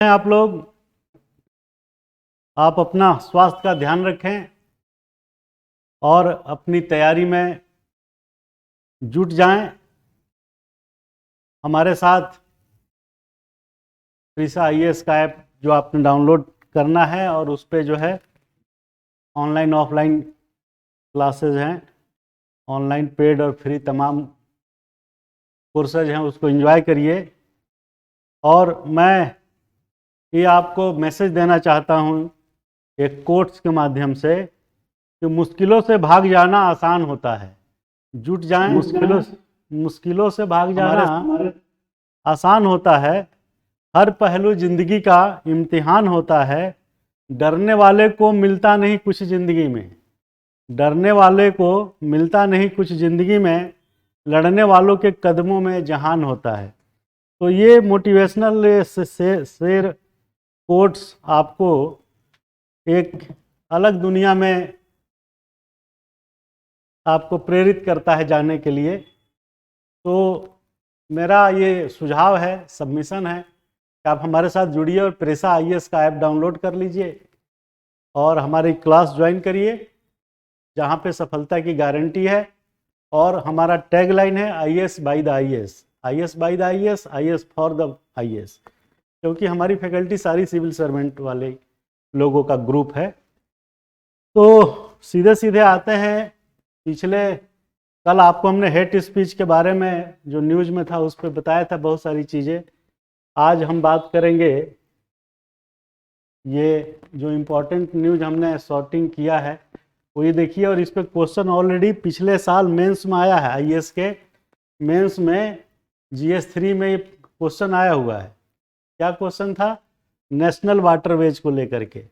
आप लोग आप अपना स्वास्थ्य का ध्यान रखें और अपनी तैयारी में जुट जाएं। हमारे साथ प्रीसा आईएएस का ऐप जो आपने डाउनलोड करना है और उस पर जो है ऑनलाइन ऑफलाइन क्लासेज हैं, ऑनलाइन पेड और फ्री तमाम कोर्सेज हैं, उसको एंजॉय करिए। और मैं ये आपको मैसेज देना चाहता हूँ एक कोट्स के माध्यम से कि मुश्किलों से भाग जाना आसान होता है। जुट जाएं, मुश्किलों से भाग जाना आसान होता है। हर पहलू जिंदगी का इम्तिहान होता है। डरने वाले को मिलता नहीं कुछ जिंदगी में, डरने वाले को मिलता नहीं कुछ जिंदगी में, लड़ने वालों के कदमों में जहान होता है। तो ये मोटिवेशनल शेर कोट्स आपको एक अलग दुनिया में आपको प्रेरित करता है जाने के लिए। तो मेरा ये सुझाव है, सबमिशन है कि आप हमारे साथ जुड़िए और प्रेसा आईएएस का ऐप डाउनलोड कर लीजिए और हमारी क्लास ज्वाइन करिए जहाँ पे सफलता की गारंटी है। और हमारा टैगलाइन है IAS by the IAS, IAS by the IAS, IAS for the IAS, क्योंकि हमारी फैकल्टी सारी सिविल सर्वेंट वाले लोगों का ग्रुप है। तो सीधे सीधे आते हैं, पिछले कल आपको हमने हेट स्पीच के बारे में जो न्यूज़ में था उस पर बताया था बहुत सारी चीज़ें। आज हम बात करेंगे, ये जो इम्पोर्टेंट न्यूज़ हमने सॉर्टिंग किया है वो ये देखिए। और इस पर क्वेश्चन ऑलरेडी पिछले साल मेंस में आया है, आईएएस के मेंस में जीएस 3 में ये क्वेश्चन आया हुआ है। क्या क्वेश्चन था? नेशनल वाटरवेज को लेकर के।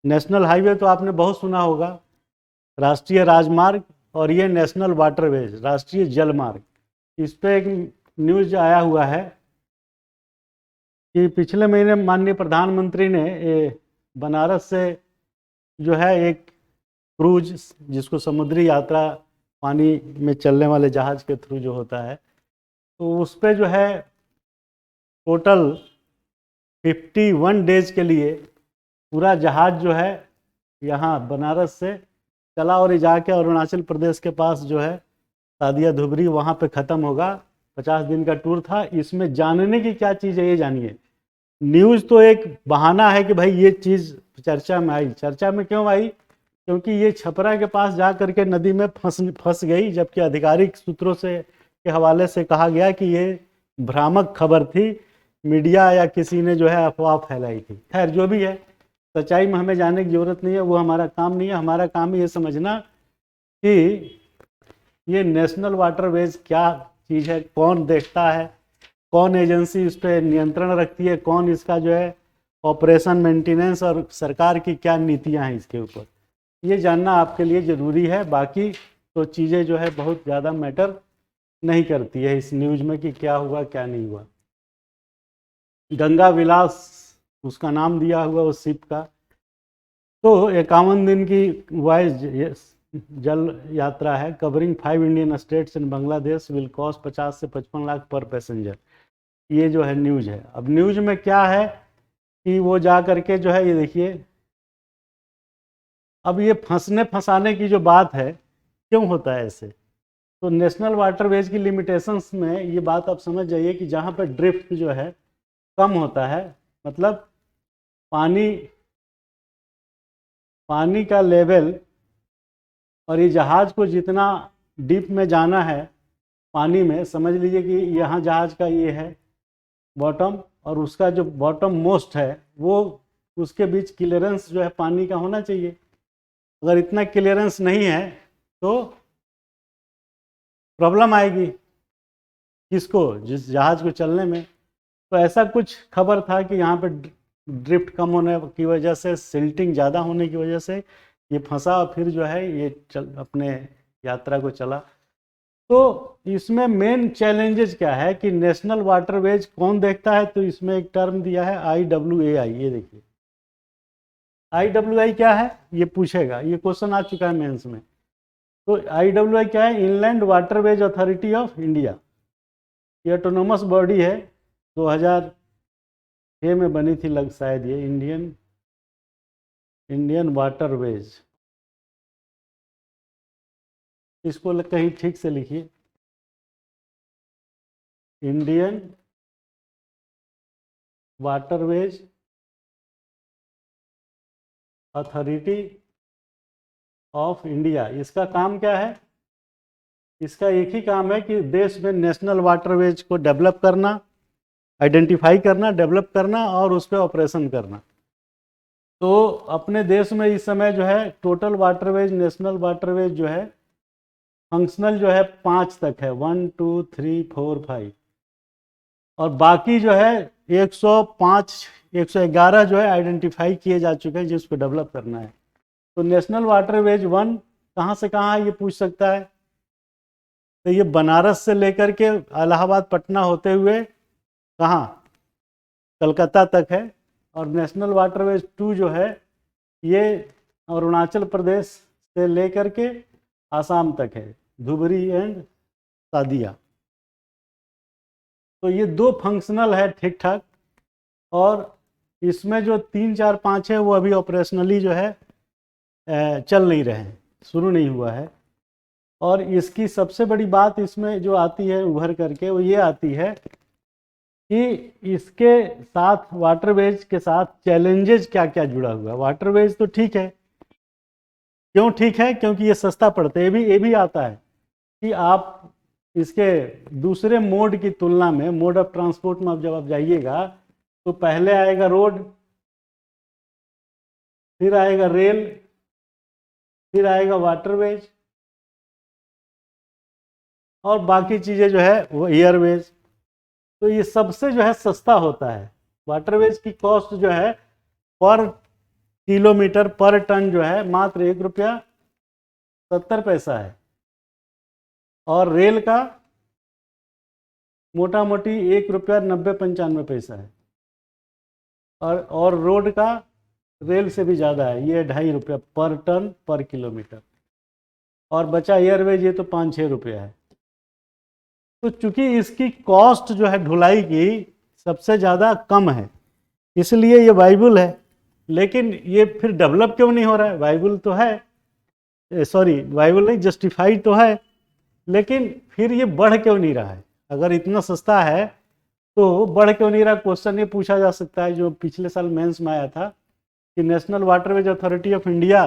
नेशनल हाईवे तो आपने बहुत सुना होगा, राष्ट्रीय राजमार्ग, और ये नेशनल वाटरवेज, राष्ट्रीय जल मार्ग। इस पर एक न्यूज़ आया हुआ है कि पिछले महीने माननीय प्रधानमंत्री ने बनारस से जो है एक क्रूज, जिसको समुद्री यात्रा पानी में चलने वाले जहाज़ के थ्रू जो होता है, तो उस पर जो है टोटल 51 डेज के लिए पूरा जहाज़ जो है यहाँ बनारस से चला और ये जाके अरुणाचल प्रदेश के पास जो है सादिया धुबरी, वहाँ पे ख़त्म होगा। 50 दिन का टूर था। इसमें जानने की क्या चीज़ है ये जानिए। न्यूज़ तो एक बहाना है कि भाई ये चीज़ चर्चा में आई। चर्चा में क्यों आई? क्योंकि ये छपरा के पास जा करके नदी में फंस गई, जबकि आधिकारिक सूत्रों से के हवाले से कहा गया कि ये भ्रामक खबर थी, मीडिया या किसी ने जो है अफवाह फैलाई थी। खैर जो भी है, सच्चाई में हमें जानने की ज़रूरत नहीं है, वो हमारा काम नहीं है। हमारा काम ये समझना कि ये नेशनल वाटरवेज क्या चीज़ है, कौन देखता है, कौन एजेंसी इस पर नियंत्रण रखती है, कौन इसका जो है ऑपरेशन मेंटेनेंस, और सरकार की क्या नीतियां हैं इसके ऊपर, ये जानना आपके लिए ज़रूरी है। बाकी तो चीज़ें जो है बहुत ज़्यादा मैटर नहीं करती है इस न्यूज़ में कि क्या हुआ क्या नहीं हुआ। गंगा विलास उसका नाम दिया हुआ उस शिप का। तो 51 दिन की वाइज जल यात्रा है, covering 5 Indian states in Bangladesh, will cost 50 से 55 लाख पर पैसेंजर। ये जो है न्यूज़ है। अब न्यूज़ में क्या है कि वो जा करके जो है, ये देखिए, अब ये फंसाने की जो बात है, क्यों होता है ऐसे? तो नेशनल वाटरवेज की लिमिटेशंस में ये बात आप समझ जाइए कि जहाँ पर ड्रिफ्ट जो है कम होता है, मतलब पानी का लेवल, और ये जहाज़ को जितना डीप में जाना है पानी में, समझ लीजिए कि यहाँ जहाज़ का ये है बॉटम, और उसका जो बॉटम मोस्ट है वो, उसके बीच क्लियरेंस जो है पानी का होना चाहिए। अगर इतना क्लियरेंस नहीं है तो प्रॉब्लम आएगी किसको? जिस जहाज़ को चलने में। तो ऐसा कुछ खबर था कि यहाँ पे ड्रिफ्ट कम होने की वजह से, सिल्टिंग ज़्यादा होने की वजह से ये फंसा, फिर जो है ये अपने यात्रा को चला। तो इसमें मेन चैलेंजेस क्या है कि नेशनल वाटरवेज कौन देखता है? तो इसमें एक टर्म दिया है IWAI। ये देखिए IWAI क्या है, ये पूछेगा, ये क्वेश्चन आ चुका है मेंस में। तो IWAI क्या है? Inland waterways authority of India. ये ऑटोनोमस बॉडी है, 2000 ये में बनी थी लग शायद ये इंडियन वाटरवेज। इसको कहीं ठीक से लिखिए, Indian waterways authority of India. इसका काम क्या है? इसका एक ही काम है कि देश में नेशनल वाटरवेज को डेवलप करना, आइडेंटिफाई करना, डेवलप करना और उस पर ऑपरेशन करना। तो अपने देश में इस समय जो है टोटल वाटरवेज, नेशनल वाटरवेज जो है फंक्शनल जो है 5 तक है, 1 2 3 4 5, और बाकी जो है 105 111 जो है आइडेंटिफाई किए जा चुके हैं जिसको डेवलप करना है। तो नेशनल वाटरवेज 1 कहाँ से कहाँ है ये पूछ सकता है। तो ये बनारस से लेकर के इलाहाबाद पटना होते हुए कहाँ, कलकत्ता तक है। और नेशनल वाटरवेज 2 जो है ये अरुणाचल प्रदेश से लेकर के आसाम तक है, धुबरी एंड सादिया। तो ये 2 फंक्शनल है ठीक ठाक, और इसमें जो 3 4 5 है वो अभी ऑपरेशनली जो है चल नहीं रहे हैं, शुरू नहीं हुआ है। और इसकी सबसे बड़ी बात इसमें जो आती है उभर करके वो ये आती है कि इसके साथ वाटरवेज के साथ चैलेंजेस क्या क्या जुड़ा हुआ है। वाटरवेज तो ठीक है, क्यों ठीक है? क्योंकि ये सस्ता पड़ता है। ये भी आता है कि आप इसके दूसरे मोड की तुलना में, मोड ऑफ ट्रांसपोर्ट में जब आप जाइएगा तो पहले आएगा रोड, फिर आएगा रेल, फिर आएगा वाटरवेज, और बाकी चीज़ें जो है वो एयरवेज। तो ये सबसे जो है सस्ता होता है। वाटरवेज की कॉस्ट जो है पर किलोमीटर पर टन जो है मात्र 1 रुपया 70 पैसा है, और रेल का मोटा मोटी 1 रुपया 90-95 पैसा है, और रोड का रेल से भी ज़्यादा है, ये 2.5 रुपया पर टन पर किलोमीटर, और बचा एयरवेज ये तो 5-6 रुपया है। तो चूंकि इसकी कॉस्ट जो है ढुलाई की सबसे ज़्यादा कम है, इसलिए ये वाइबल है। लेकिन ये फिर डेवलप क्यों नहीं हो रहा है? वाइबल तो है, सॉरी वाइबल नहीं, जस्टिफाइड तो है, लेकिन फिर ये बढ़ क्यों नहीं रहा है? अगर इतना सस्ता है तो बढ़ क्यों नहीं रहा? क्वेश्चन ये पूछा जा सकता है जो पिछले साल मेंस में आया था कि national waterways authority of India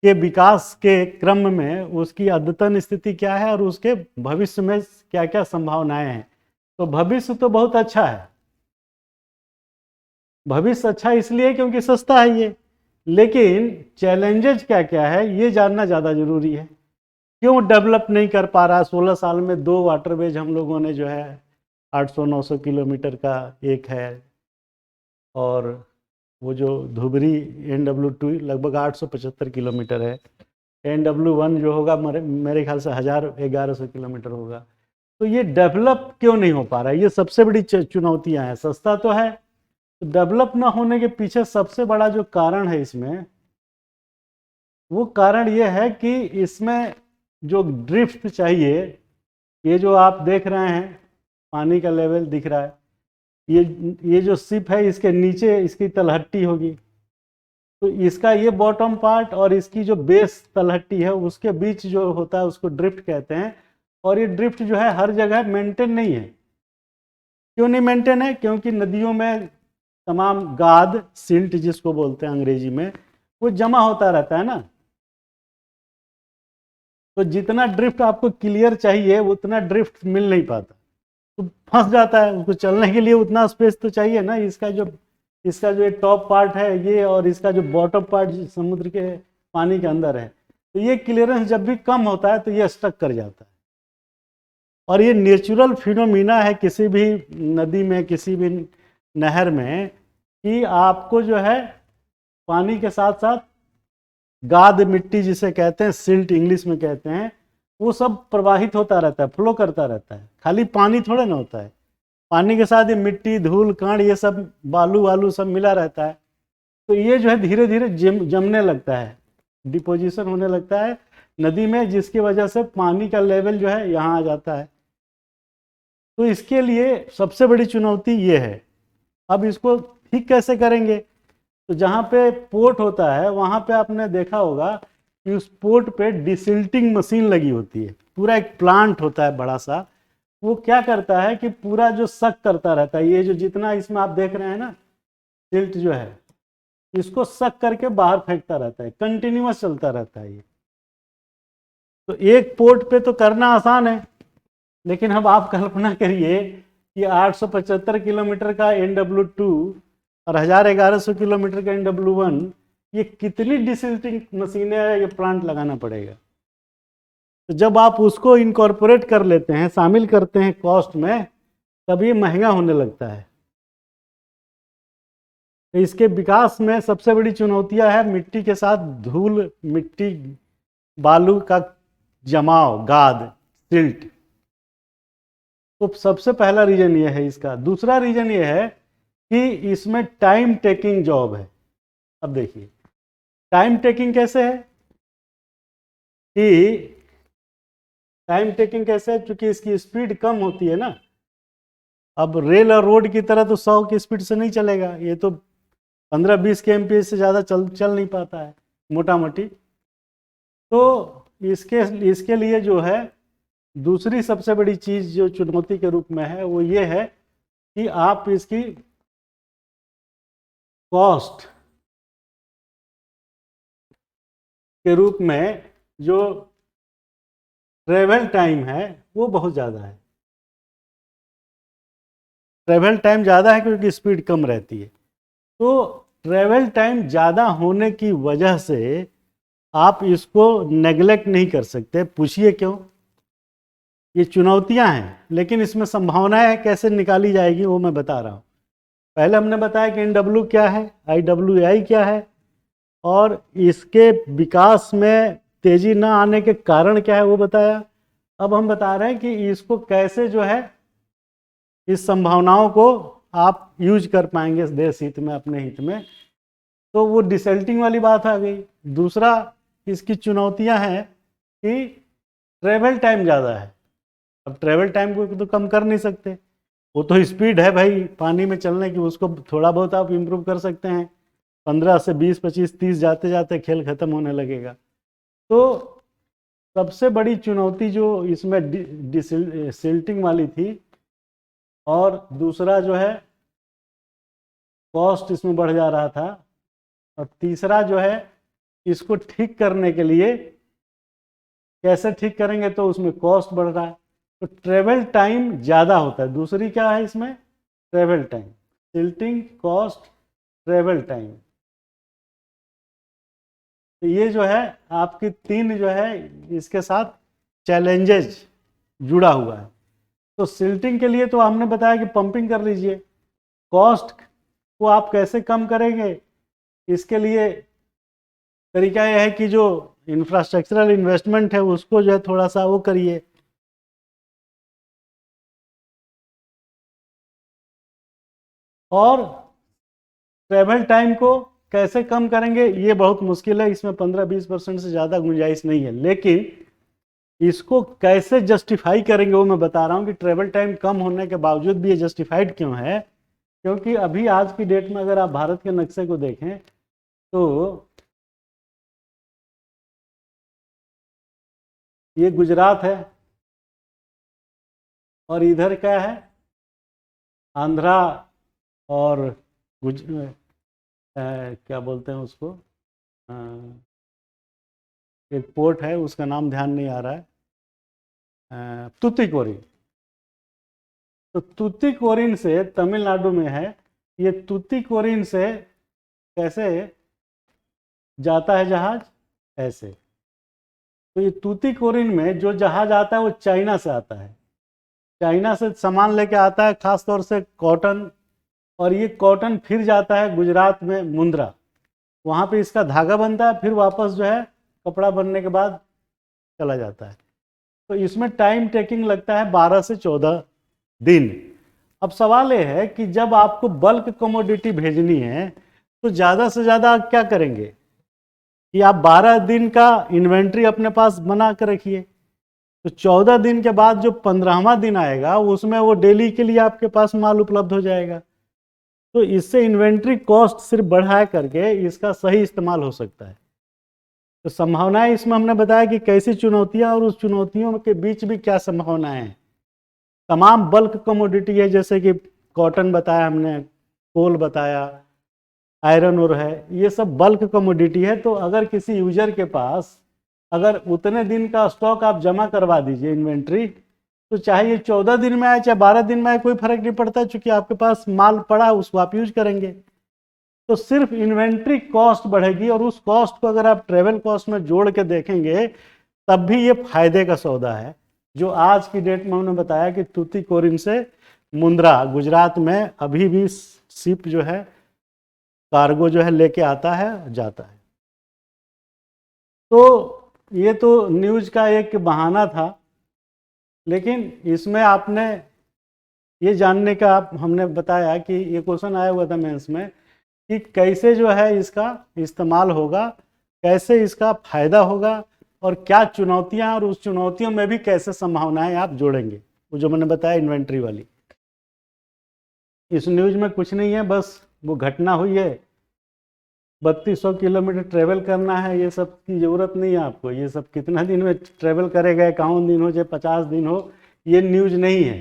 के विकास के क्रम में उसकी अद्यतन स्थिति क्या है और उसके भविष्य में क्या क्या संभावनाएं हैं। तो भविष्य तो बहुत अच्छा है, भविष्य अच्छा इसलिए क्योंकि सस्ता है ये, लेकिन चैलेंजेज क्या क्या है ये जानना ज़्यादा जरूरी है। क्यों डेवलप नहीं कर पा रहा? 16 साल में 2 वाटरवेज हम लोगों ने जो है 800-900 किलोमीटर का एक है, और वो जो धुबरी NW2 लगभग 875 किलोमीटर है, NW1 जो होगा मेरे ख्याल से 1100 किलोमीटर होगा। तो ये डेवलप क्यों नहीं हो पा रहा है? ये सबसे बड़ी चुनौतियां हैं। सस्ता तो है, तो डेवलप ना होने के पीछे सबसे बड़ा जो कारण है इसमें, वो कारण ये है कि इसमें जो ड्रिफ्ट चाहिए, ये जो आप देख रहे हैं पानी का लेवल दिख रहा है, ये जो शिप है इसके नीचे इसकी तलहट्टी होगी, तो इसका ये बॉटम पार्ट और इसकी जो बेस तलहट्टी है उसके बीच जो होता है उसको ड्रिफ्ट कहते हैं। और ये ड्रिफ्ट जो है हर जगह मेंटेन नहीं है। क्यों नहीं मेंटेन है? क्योंकि नदियों में तमाम गाद, सिल्ट जिसको बोलते हैं अंग्रेजी में, वो जमा होता रहता है ना। तो जितना ड्रिफ्ट आपको क्लियर चाहिए उतना ड्रिफ्ट मिल नहीं पाता, तो फंस जाता है। उसको चलने के लिए उतना स्पेस तो चाहिए ना। इसका जो टॉप पार्ट है ये, और इसका जो बॉटम पार्ट समुद्र के पानी के अंदर है, तो ये क्लियरेंस जब भी कम होता है तो ये स्टक कर जाता है। और ये नेचुरल फिनोमिना है किसी भी नदी में, किसी भी नहर में, कि आपको जो है पानी के साथ साथ गाद, मिट्टी जिसे कहते हैं, सिल्ट इंग्लिश में कहते हैं, वो सब प्रवाहित होता रहता है, फ्लो करता रहता है। खाली पानी थोड़े ना होता है, पानी के साथ ये मिट्टी, धूल, कण, ये सब बालू वालू सब मिला रहता है। तो ये जो है धीरे धीरे जमने लगता है, डिपोजिशन होने लगता है नदी में, जिसकी वजह से पानी का लेवल जो है यहाँ आ जाता है। तो इसके लिए सबसे बड़ी चुनौती ये है अब इसको ठीक कैसे करेंगे? तो जहाँ पे पोर्ट होता है वहाँ पे आपने देखा होगा कि उस पोर्ट पे डिसिल्टिंग मशीन लगी होती है, पूरा एक प्लांट होता है बड़ा सा। वो क्या करता है कि पूरा जो सक करता रहता है, ये जो जितना इसमें आप देख रहे हैं ना सिल्ट जो है, इसको सक करके बाहर फेंकता रहता है, कंटिन्यूअस चलता रहता है ये। तो एक पोर्ट पे तो करना आसान है, लेकिन अब आप कल्पना करिए कि 875 किलोमीटर का NW2 और 1100 किलोमीटर का NW1, ये कितनी डिसिल्टिंग मशीनें ये प्लांट लगाना पड़ेगा। तो जब आप उसको इनकॉर्पोरेट कर लेते हैं, शामिल करते हैं कॉस्ट में, तब ये महंगा होने लगता है। तो इसके विकास में सबसे बड़ी चुनौतियां है मिट्टी के साथ धूल, मिट्टी बालू का जमाव, गाद, सिल्ट। तो सबसे पहला रीजन ये है इसका। दूसरा रीजन ये है कि इसमें टाइम टेकिंग जॉब है। अब देखिए टाइम टेकिंग कैसे है कि टाइम टेकिंग कैसे है, क्योंकि इसकी स्पीड कम होती है ना। अब रेल और रोड की तरह तो 100 की स्पीड से नहीं चलेगा, ये तो 15-20 kmph से ज़्यादा चल नहीं पाता है मोटा मोटी। तो इसके लिए जो है दूसरी सबसे बड़ी चीज़ जो चुनौती के रूप में है वो ये है कि आप इसकी कॉस्ट के रूप में जो ट्रेवल टाइम है वो बहुत ज़्यादा है। ट्रेवल टाइम ज़्यादा है क्योंकि स्पीड कम रहती है। तो ट्रेवल टाइम ज़्यादा होने की वजह से आप इसको नेग्लेक्ट नहीं कर सकते। पूछिए क्यों? ये चुनौतियां हैं, लेकिन इसमें संभावनाएं है, कैसे निकाली जाएगी वो मैं बता रहा हूँ। पहले हमने बताया कि NW क्या है, IWI क्या है, और इसके विकास में तेजी न आने के कारण क्या है वो बताया। अब हम बता रहे हैं कि इसको कैसे जो है इस संभावनाओं को आप यूज कर पाएंगे देश हित में, अपने हित में। तो वो डिसल्टिंग वाली बात आ गई। दूसरा इसकी चुनौतियां हैं कि ट्रेवल टाइम ज़्यादा है। अब ट्रेवल टाइम को तो कम कर नहीं सकते, वो तो स्पीड है भाई पानी में चलने की, उसको थोड़ा बहुत आप इम्प्रूव कर सकते हैं। 15 से 20, 25, 30 जाते जाते खेल खत्म होने लगेगा। तो सबसे बड़ी चुनौती जो इसमें सिल्टिंग वाली थी, और दूसरा जो है कॉस्ट इसमें बढ़ जा रहा था, और तीसरा जो है इसको ठीक करने के लिए कैसे ठीक करेंगे, तो उसमें कॉस्ट बढ़ रहा है। तो ट्रेवल टाइम ज़्यादा होता है। दूसरी क्या है इसमें? Travel time, silting, cost, travel time. तो ये जो है आपकी तीन जो है इसके साथ चैलेंजेस जुड़ा हुआ है। तो सिल्टिंग के लिए तो हमने बताया कि पंपिंग कर लीजिए। कॉस्ट को आप कैसे कम करेंगे, इसके लिए तरीका यह है कि जो इंफ्रास्ट्रक्चरल इन्वेस्टमेंट है उसको जो है थोड़ा सा वो करिए। और ट्रेवल टाइम को कैसे कम करेंगे ये बहुत मुश्किल है, इसमें 15-20% से ज़्यादा गुंजाइश नहीं है। लेकिन इसको कैसे जस्टिफाई करेंगे वो मैं बता रहा हूँ कि ट्रेवल टाइम कम होने के बावजूद भी ये जस्टिफाइड क्यों है। क्योंकि अभी आज की डेट में अगर आप भारत के नक्शे को देखें तो ये गुजरात है, और इधर क्या है, आंध्रा, और क्या बोलते हैं उसको, एक पोर्ट है उसका नाम ध्यान नहीं आ रहा है, तूतीकोरिन। तो तूतीकोरिन से तमिलनाडु में है, ये तूतीकोरिन से कैसे जाता है जहाज, ऐसे। तो ये तूतीकोरिन में जो जहाज आता है वो चाइना से आता है। चाइना से सामान लेके आता है, खास तौर से कॉटन, और ये कॉटन फिर जाता है गुजरात में मुंद्रा, वहाँ पे इसका धागा बनता है, फिर वापस जो है कपड़ा बनने के बाद चला जाता है। तो इसमें टाइम टेकिंग लगता है 12 से 14 दिन। अब सवाल ये है कि जब आपको बल्क कमोडिटी भेजनी है तो ज़्यादा से ज़्यादा आप क्या करेंगे कि आप 12 दिन का इन्वेंट्री अपने पास बना कर रखिए। तो 14 दिन के बाद जो 15वां दिन आएगा उसमें वो डेली के लिए आपके पास माल उपलब्ध हो जाएगा। तो इससे इन्वेंट्री कॉस्ट सिर्फ बढ़ा करके इसका सही इस्तेमाल हो सकता है। तो संभावनाएं इसमें हमने बताया कि कैसी चुनौतियां और उस चुनौतियों के बीच भी क्या संभावनाएं हैं। तमाम बल्क कमोडिटी है, जैसे कि कॉटन बताया हमने, कोल बताया, आयरन ओर है, ये सब बल्क कमोडिटी है। तो अगर किसी यूजर के पास अगर उतने दिन का स्टॉक आप जमा करवा दीजिए इन्वेंट्री, तो चाहे ये 14 दिन में आए चाहे 12 दिन में आए, कोई फर्क नहीं पड़ता, चूंकि आपके पास माल पड़ा उसको आप यूज करेंगे। तो सिर्फ इन्वेंट्री कॉस्ट बढ़ेगी, और उस कॉस्ट को अगर आप ट्रेवल कॉस्ट में जोड़ के देखेंगे तब भी ये फायदे का सौदा है। जो आज की डेट में हमने बताया कि तूतीकोरिन से मुंद्रा गुजरात में अभी भी शिप जो है कार्गो जो है लेके आता है जाता है। तो ये तो न्यूज का एक बहाना था, लेकिन इसमें आपने ये जानने का हमने बताया कि ये क्वेश्चन आया हुआ था मेंस में कि कैसे जो है इसका इस्तेमाल होगा, कैसे इसका फायदा होगा, और क्या चुनौतियां, और उस चुनौतियों में भी कैसे संभावनाएं आप जोड़ेंगे, वो जो मैंने बताया इन्वेंट्री वाली। इस न्यूज में कुछ नहीं है, बस वो घटना हुई है, 3200 किलोमीटर ट्रेवल करना है, ये सब की ज़रूरत नहीं है आपको। ये सब कितना दिन में ट्रेवल करेगा, 51 दिन हो चाहे 50 दिन हो, ये न्यूज नहीं है,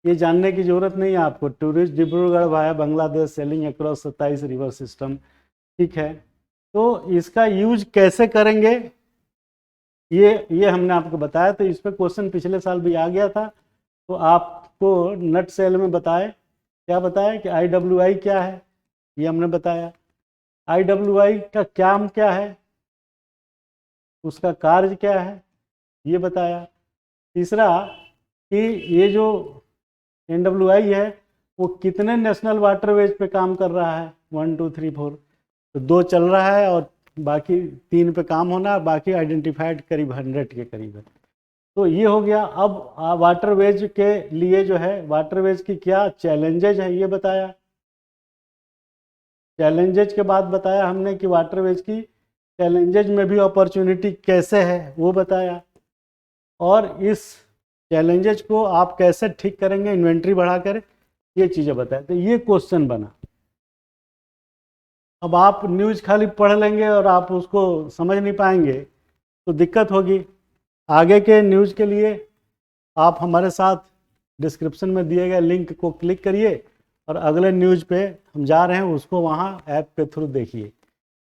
ये जानने की ज़रूरत नहीं है आपको। Tourist Dibrugarh via Bangladesh selling across 27 river system, ठीक है। तो इसका यूज कैसे करेंगे ये हमने आपको बताया। तो इस पर क्वेश्चन पिछले साल भी आ गया था, तो आपको नट सेल में बताए, क्या बताया कि IWI क्या है, ये हमने बताया। IWI का काम क्या है, उसका कार्य क्या है, ये बताया। तीसरा कि ये जो NWI है वो कितने नेशनल वाटरवेज पे काम कर रहा है, 1 2 3 4, तो 2 चल रहा है और बाकी 3 पे काम होना, बाकी आइडेंटिफाइड करीब 100 के करीब है। तो ये हो गया। अब वाटरवेज के लिए जो है, वाटरवेज की क्या चैलेंजेज है ये बताया। चैलेंजेज के बाद बताया हमने कि वाटरवेज की चैलेंजेज में भी अपॉर्चुनिटी कैसे है वो बताया, और इस चैलेंजेज को आप कैसे ठीक करेंगे इन्वेंट्री बढ़ाकर, ये चीज़ें बताए। तो ये क्वेश्चन बना। अब आप न्यूज़ खाली पढ़ लेंगे और आप उसको समझ नहीं पाएंगे तो दिक्कत होगी। आगे के न्यूज़ के लिए आप हमारे साथ डिस्क्रिप्शन में दिए गए लिंक को क्लिक करिए, और अगले न्यूज़ पे हम जा रहे हैं उसको वहाँ ऐप के थ्रू देखिए।